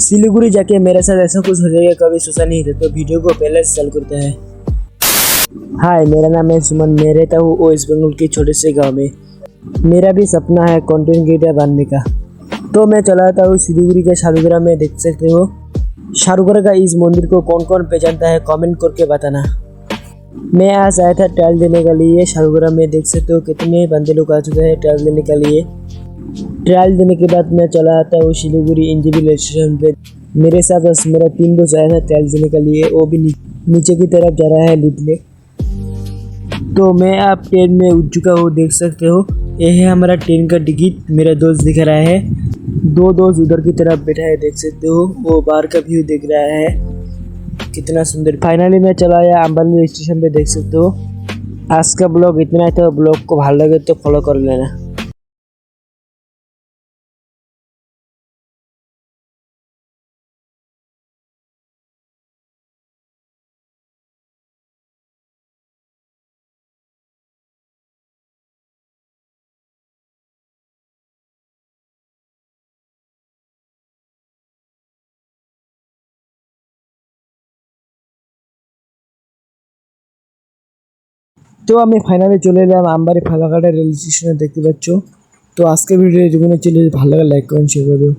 सिलीगुड़ी जाके मेरे साथ ऐसा कुछ हो जाएगा कभी सोचा नहीं था, तो वीडियो को पहले से चालू करते हैं। हाय, मेरा नाम है सुमन। मैं रहता हूँ वेस्ट बंगाल के छोटे से गांव में। मेरा भी सपना है कंटेंट क्रिएटर बनने का। तो मैं चला आता हूँ सिलीगुड़ी के शाहरुगरा में। देख सकते हो शाहरुगरा का इस मंदिर को कौन कौन पहचानता है कमेंट करके बताना। मैं आज आया था ट्रायल देने के लिए शाहरुगरा में। देख सकते हो कितने बंदे लोग आ चुके हैं ट्रायल देने के लिए। ट्रायल देने के बाद मैं चला आता हूँ सिलीगुड़ी इंजीनियर स्टेशन पे। मेरे साथ बस मेरा 3 दोस्त आया था ट्रायल देने के लिए। वो भी नीचे की तरफ जा रहा है लिफ्ट में। तो मैं आप ट्रेन में उठ चुका हूँ। देख सकते हो ये है हमारा ट्रेन का टिकट। मेरा दोस्त दिख रहा है, 2 दोस्त उधर की तरफ बैठा है। देख सकते हो वो बाहर का व्यू दिख रहा है कितना सुंदर। फाइनली मैं चला आया अम्बाला स्टेशन पे। देख सकते हो आज का ब्लॉग इतना ही था। ब्लॉग को भालो लगे तो फॉलो कर लेना। তো আমি ফাইনালি চলে এলাম আমবাড়ি ফালাকাটা রেল স্টেশনে। দেখতে পাচ্ছ। তো আজকে ভিডিও যেগুলো ছিল ভালো লাগে লাইক কমেন্ট শেয়ার করে দিও।